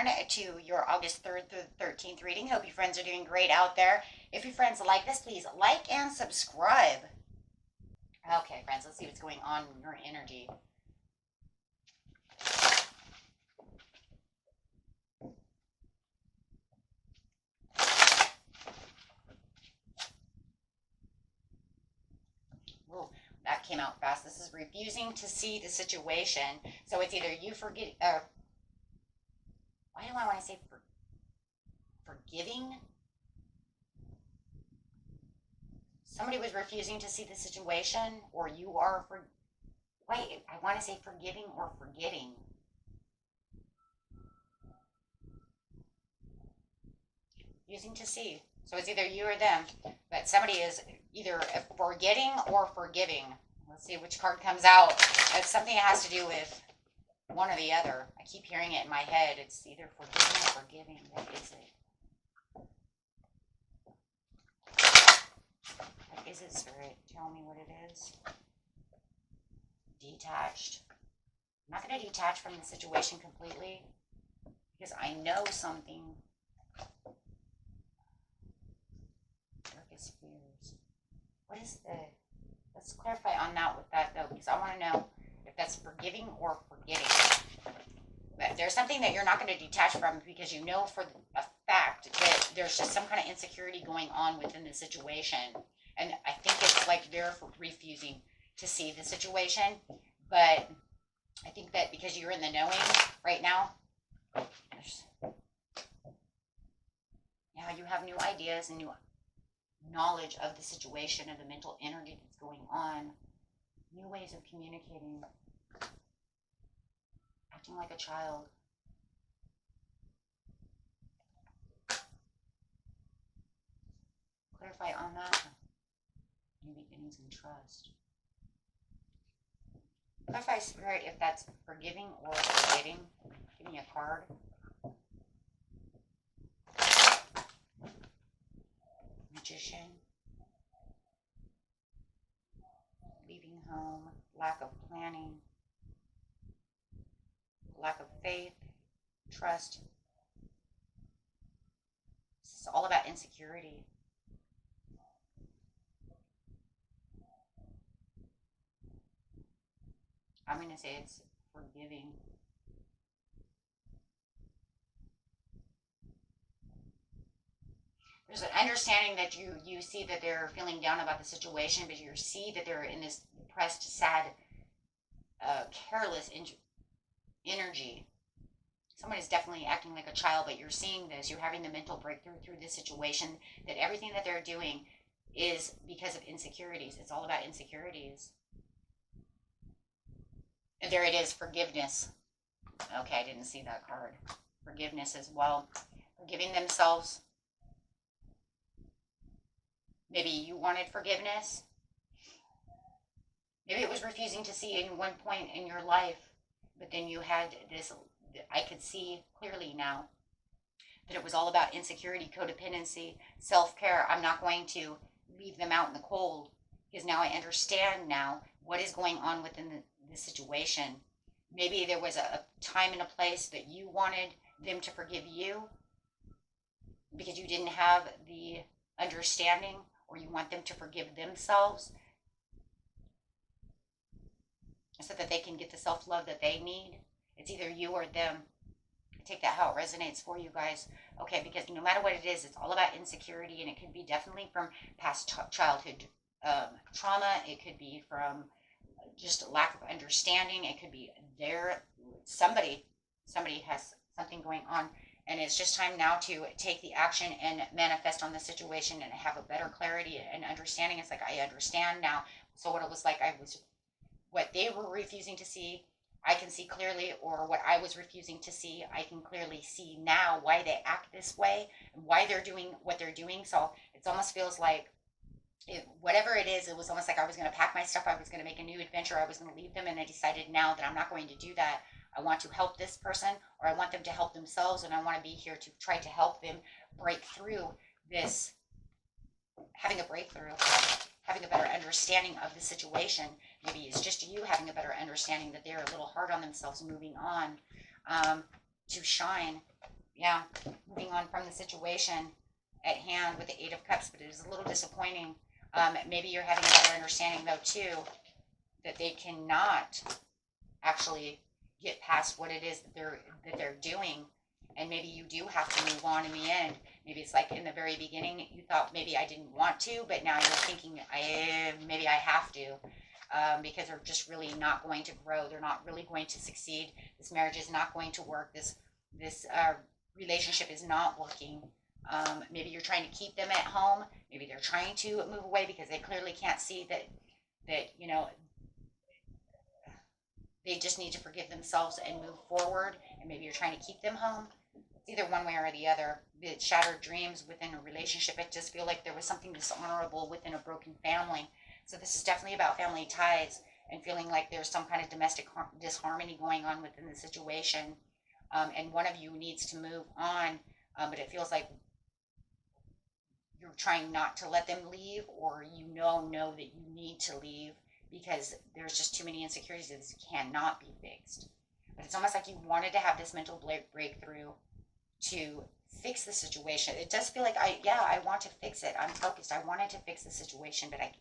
Capricorn, to your August 3rd through the 13th reading. Hope you friends are doing great out there. If you friends like this, please like and subscribe. Okay, friends, let's see what's going on in your energy. Whoa, that came out fast. This is refusing to see the situation. So it's either you forget, why do I want to say forgiving? Somebody was refusing to see the situation, or you are wait, I want to say forgiving or forgetting. Refusing to see. So it's either you or them, but somebody is either forgetting or forgiving. Let's see which card comes out. It's something that has to do with one or the other. I keep hearing it in my head. It's either forgiving or forgiving. What is it? What is it, Spirit? Tell me what it is. Detached. I'm not going to detach from the situation completely because I know something. Darkest fears. What is the... Let's clarify on that with that, though, because I want to know if that's forgiving or forgetting. But there's something that you're not going to detach from because you know for a fact that there's just some kind of insecurity going on within the situation. And I think it's like they're refusing to see the situation. But I think that because you're in the knowing right now, you have new ideas and new knowledge of the situation and the mental energy that's going on, new ways of communicating, acting like a child. Clarify on that. New beginnings and trust. Clarify, Spirit, if that's forgiving or forgetting. Give me a card. Magician. Leaving home. Lack of planning. Lack of faith. Trust. This is all about insecurity. I'm going to say it's forgiving. There's an understanding that you see that they're feeling down about the situation, but you see that they're in this depressed, sad, careless energy. Someone is definitely acting like a child, but you're seeing this. You're having the mental breakthrough through this situation, that everything that they're doing is because of insecurities. It's all about insecurities. And there it is, forgiveness. Okay, I didn't see that card. Forgiveness as well. Forgiving themselves. Maybe you wanted forgiveness. Maybe it was refusing to see in one point in your life, but then you had this, I could see clearly now that it was all about insecurity, codependency, self-care. I'm not going to leave them out in the cold because now I understand now what is going on within the situation. Maybe there was a time and a place that you wanted them to forgive you because you didn't have the understanding, or you want them to forgive themselves so that they can get the self-love that they need. It's either you or them. Take that how it resonates for you guys. Okay, because no matter what it is, it's all about insecurity, and it could be definitely from past childhood trauma. It could be from just lack of understanding. It could be somebody has something going on, and it's just time now to take the action and manifest on the situation and have a better clarity and understanding. It's like, I understand now. So what it was like, what they were refusing to see, I can see clearly, or what I was refusing to see, I can clearly see now why they act this way and why they're doing what they're doing. So it almost feels like whatever it is, it was almost like I was going to pack my stuff. I was going to make a new adventure. I was going to leave them. And I decided now that I'm not going to do that. I want to help this person, or I want them to help themselves. And I want to be here to try to help them break through this, having a breakthrough, having a better understanding of the situation. Maybe it's just you having a better understanding that they're a little hard on themselves, moving on. to shine. Yeah, moving on from the situation at hand with the Eight of Cups, but it is a little disappointing. Maybe you're having a better understanding, though, too, that they cannot actually get past what it is that they're doing, and maybe you do have to move on in the end. Maybe it's like in the very beginning you thought maybe I didn't want to, but now you're thinking maybe I have to, because they're just really not going to grow. They're not really going to succeed. This marriage is not going to work. This relationship is not working. Maybe you're trying to keep them at home. Maybe they're trying to move away because they clearly can't see that they just need to forgive themselves and move forward. And maybe you're trying to keep them home. It's either one way or the other. The shattered dreams within a relationship. I just feel like there was something dishonorable within a broken family. So this is definitely about family ties and feeling like there's some kind of domestic disharmony going on within the situation. And one of you needs to move on, but it feels like you're trying not to let them leave, or you know that you need to leave because there's just too many insecurities that this cannot be fixed. But it's almost like you wanted to have this mental breakthrough to fix the situation. It does feel like I want to fix it. I'm focused. I wanted to fix the situation, but I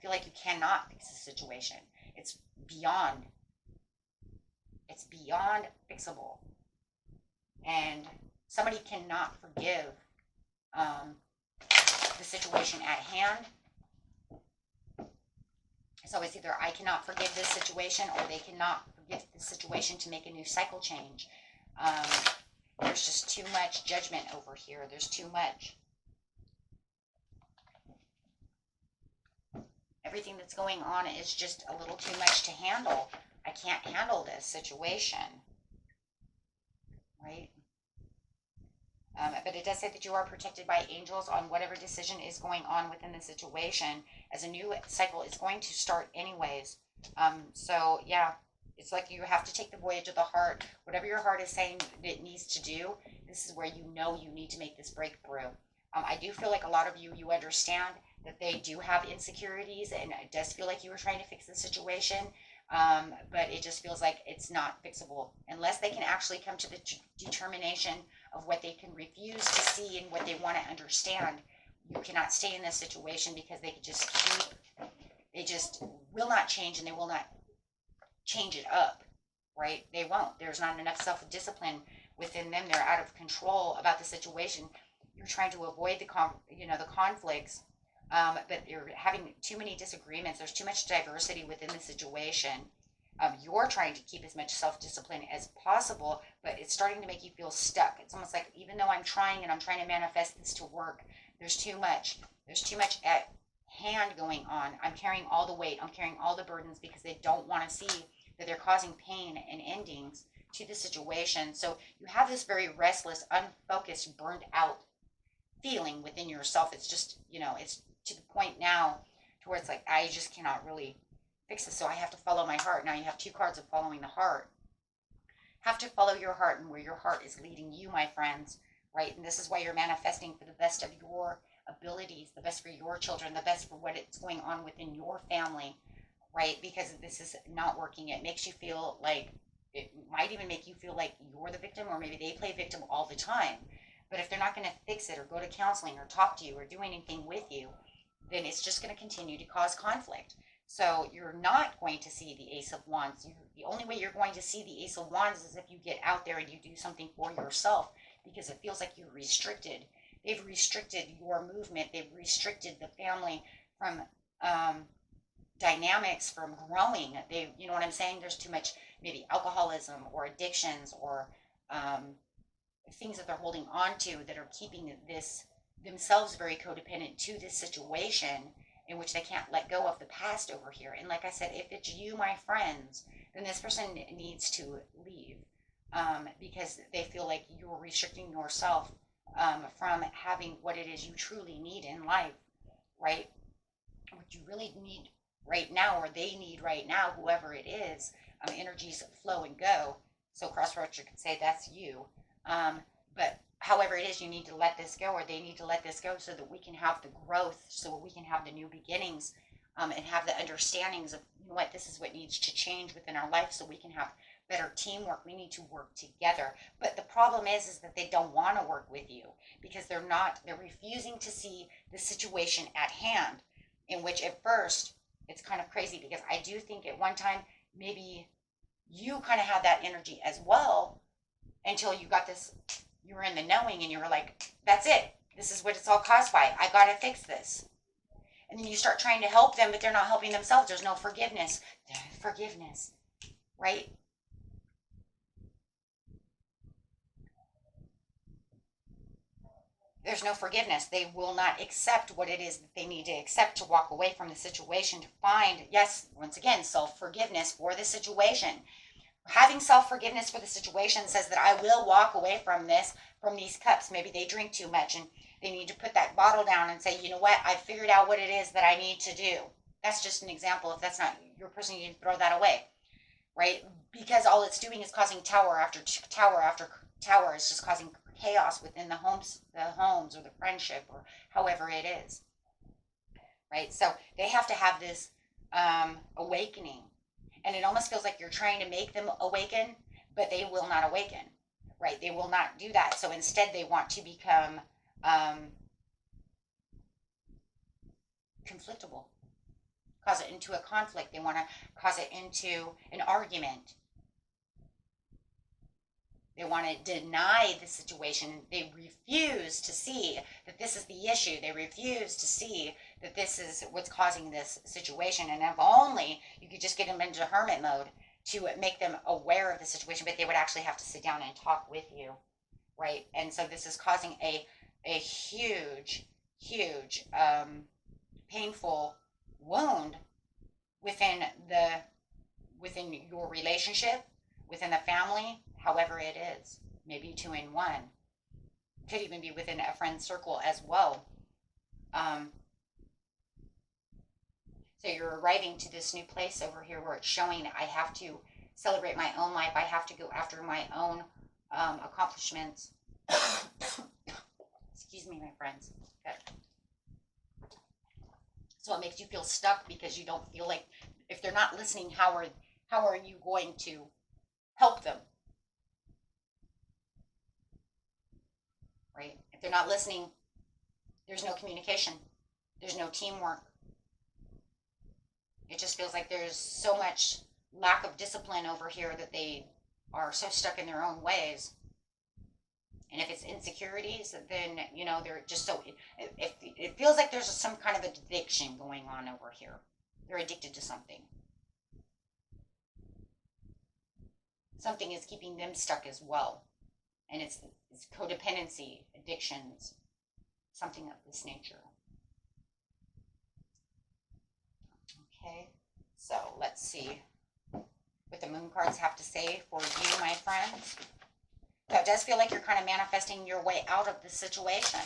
feel like you cannot fix the situation. It's beyond fixable. And somebody cannot forgive the situation at hand. So it's either I cannot forgive this situation, or they cannot forgive the situation to make a new cycle change. There's just too much judgment over here. There's too much. Everything that's going on is just a little too much to handle. I can't handle this situation. Right? But it does say that you are protected by angels on whatever decision is going on within the situation, as a new cycle is going to start anyways. So yeah, it's like you have to take the voyage of the heart. Whatever your heart is saying it needs to do, this is where you know you need to make this breakthrough. I do feel like a lot of you understand that they do have insecurities, and it does feel like you were trying to fix the situation. But it just feels like it's not fixable unless they can actually come to the determination of what they can refuse to see and what they want to understand. You cannot stay in this situation because they just will not change, and they will not change it up, right? They won't. There's not enough self-discipline within them. They're out of control about the situation. You're trying to avoid the conflicts. But you're having too many disagreements. There's too much diversity within the situation. You're trying to keep as much self-discipline as possible, but it's starting to make you feel stuck. It's almost like, even though I'm trying and I'm trying to manifest this to work, there's too much at hand going on. I'm carrying all the weight. I'm carrying all the burdens because they don't want to see that they're causing pain and endings to the situation. So you have this very restless, unfocused, burned out feeling within yourself. It's just, it's to the point now to where it's like, I just cannot really fix this, so I have to follow my heart. Now you have two cards of following the heart. Have to follow your heart and where your heart is leading you, my friends, right? And this is why you're manifesting for the best of your abilities, the best for your children, the best for what it's going on within your family, right? Because this is not working. It makes you feel like, it might even make you feel like you're the victim, or maybe they play victim all the time. But if they're not going to fix it or go to counseling or talk to you or do anything with you, then it's just going to continue to cause conflict. So you're not going to see the Ace of Wands. The only way you're going to see the Ace of Wands is if you get out there and you do something for yourself, because it feels like you're restricted. They've restricted your movement. They've restricted the family from dynamics, from growing. You know what I'm saying? There's too much, maybe alcoholism or addictions or things that they're holding on to that are keeping themselves very codependent to this situation, in which they can't let go of the past over here. And like I said, if it's you, my friends, then this person needs to leave, because they feel like you're restricting yourself from having what it is you truly need in life, right? What you really need right now, or they need right now, whoever it is, energies flow and go. So Crossroads, you could say that's you. But however it is, you need to let this go, or they need to let this go, so that we can have the growth, so we can have the new beginnings, and have the understandings of, what, this is what needs to change within our life, so we can have better teamwork. We need to work together. But the problem is that they don't want to work with you because they're refusing to see the situation at hand, in which at first it's kind of crazy because I do think at one time maybe you kind of had that energy as well until you got this, you were in the knowing and you were like, that's it. This is what it's all caused by. I got to fix this. And then you start trying to help them, but they're not helping themselves. There's no forgiveness. Forgiveness, right? There's no forgiveness. They will not accept what it is that they need to accept to walk away from the situation, to find, yes, once again, self-forgiveness for the situation. Having self-forgiveness for the situation says that I will walk away from this, from these cups. Maybe they drink too much and they need to put that bottle down and say, you know what, I figured out what it is that I need to do. That's just an example. If that's not your person, you need to throw that away, right? Because all it's doing is causing tower after tower after tower. It's just causing chaos within the homes or the friendship or however it is, right? So they have to have this awakening, and it almost feels like you're trying to make them awaken, but they will not awaken, right? They will not do that. So instead they want to become conflictable, cause it into a conflict. They want to cause it into an argument. They want to deny the situation. They refuse to see that this is the issue. They refuse to see that this is what's causing this situation. And if only you could just get them into hermit mode to make them aware of the situation, but they would actually have to sit down and talk with you, right? And so this is causing a huge, painful wound within your relationship, within the family, however it is. Maybe 2 in 1. Could even be within a friend circle as well. So you're arriving to this new place over here where it's showing I have to celebrate my own life. I have to go after my own accomplishments. Excuse me, my friends. Okay. So it makes you feel stuck because you don't feel like, if they're not listening, how are you going to help them? Right? If they're not listening, there's no communication. There's no teamwork. It just feels like there's so much lack of discipline over here that they are so stuck in their own ways. And if it's insecurities, then, they're just so, it feels like there's some kind of addiction going on over here. They're addicted to something. Something is keeping them stuck as well. And it's codependency, addictions, something of this nature. Okay, so let's see what the moon cards have to say for you, my friends. So it does feel like you're kind of manifesting your way out of this situation.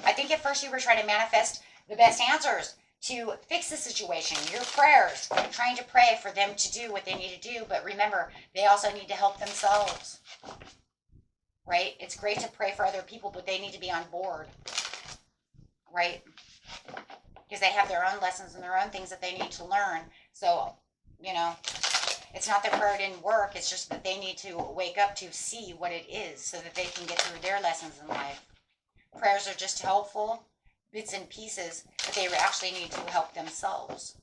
I think at first you were trying to manifest the best answers to fix the situation, your prayers, trying to pray for them to do what they need to do. But remember, they also need to help themselves, right? It's great to pray for other people, but they need to be on board, right? Because they have their own lessons and their own things that they need to learn. So, it's not that prayer didn't work. It's just that they need to wake up to see what it is so that they can get through their lessons in life. Prayers are just helpful bits and pieces, but they actually need to help themselves.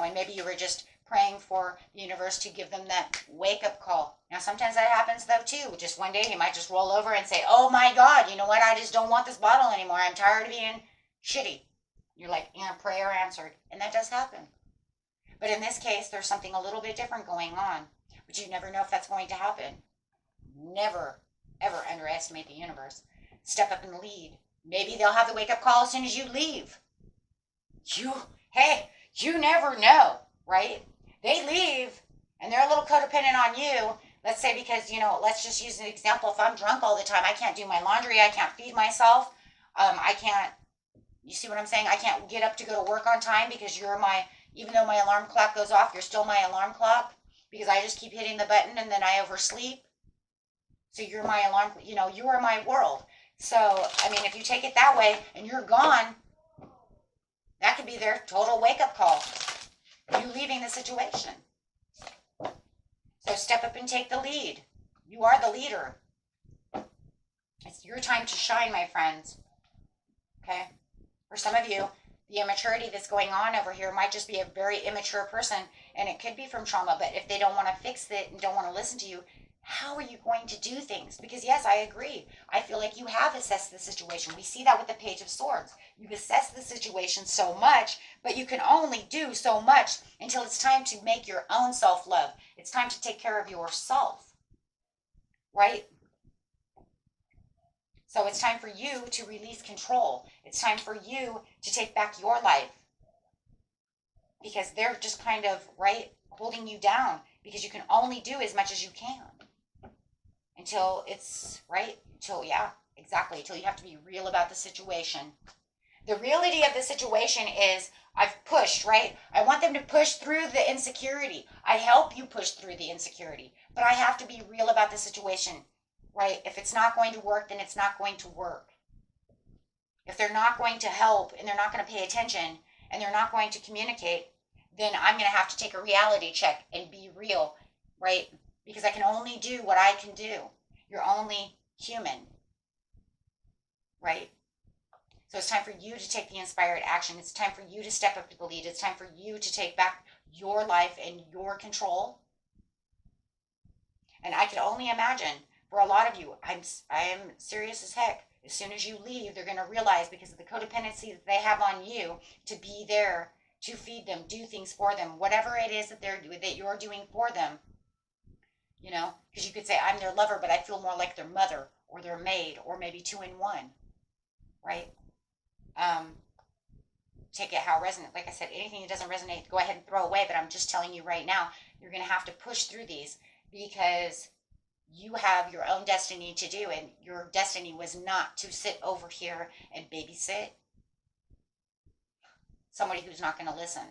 And maybe you were just praying for the universe to give them that wake-up call. Now, sometimes that happens, though, too. Just one day, you might just roll over and say, oh, my God, you know what? I just don't want this bottle anymore. I'm tired of being shitty. You're like, prayer answered. And that does happen. But in this case, there's something a little bit different going on. But you never know if that's going to happen. Never, ever underestimate the universe. Step up and lead. Maybe they'll have the wake-up call as soon as you leave. You never know, right? They leave, and they're a little codependent on you. Let's say because, let's just use an example. If I'm drunk all the time, I can't do my laundry. I can't feed myself. I can't, you see what I'm saying? I can't get up to go to work on time because even though my alarm clock goes off, you're still my alarm clock because I just keep hitting the button and then I oversleep. So you're my alarm, you are my world. So, if you take it that way and you're gone, that could be their total wake-up call. You leaving the situation. So step up and take the lead. You are the leader. It's your time to shine, my friends. Okay? For some of you, the immaturity that's going on over here might just be a very immature person, and it could be from trauma, but if they don't want to fix it and don't want to listen to you, how are you going to do things? Because yes, I agree. I feel like you have assessed the situation. We see that with the Page of Swords. You've assessed the situation so much, but you can only do so much until it's time to make your own self-love. It's time to take care of yourself, right? So it's time for you to release control. It's time for you to take back your life. Because they're just kind of, right, holding you down. Because you can only do as much as you can. Until it's, right, until, yeah, exactly. Until you have to be real about the situation. The reality of the situation is, I've pushed, right? I want them to push through the insecurity. I help you push through the insecurity. But I have to be real about the situation. Right? If it's not going to work, then it's not going to work. If they're not going to help and they're not going to pay attention and they're not going to communicate, then I'm going to have to take a reality check and be real, right? Because I can only do what I can do. You're only human, right? So it's time for you to take the inspired action. It's time for you to step up to the lead. It's time for you to take back your life and your control. And I can only imagine, for a lot of you, I am serious as heck. As soon as you leave, they're going to realize, because of the codependency that they have on you, to be there, to feed them, do things for them, whatever it is that you're doing for them. You know, because you could say, I'm their lover, but I feel more like their mother or their maid, or maybe two in one, right? Take it how it resonates. Like I said, anything that doesn't resonate, go ahead and throw away. But I'm just telling you right now, you're going to have to push through these, because you have your own destiny to do, and your destiny was not to sit over here and babysit somebody who's not going to listen,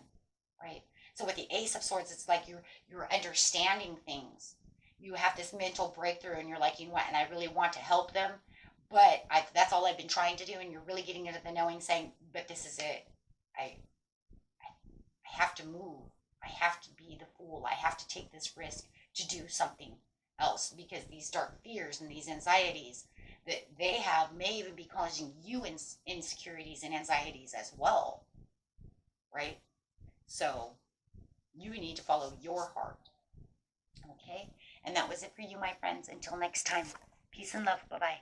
right? So with the Ace of Swords, it's like you're understanding things. You have this mental breakthrough, and you're like, you know what, and I really want to help them, but that's all I've been trying to do, and you're really getting into the knowing, saying, but this is it. I have to move. I have to be the fool. I have to take this risk to do something else, because these dark fears and these anxieties that they have may even be causing you insecurities and anxieties as well, right? So you need to follow your heart. Okay? And that was it for you, my friends. Until next time, peace and love. Bye-bye.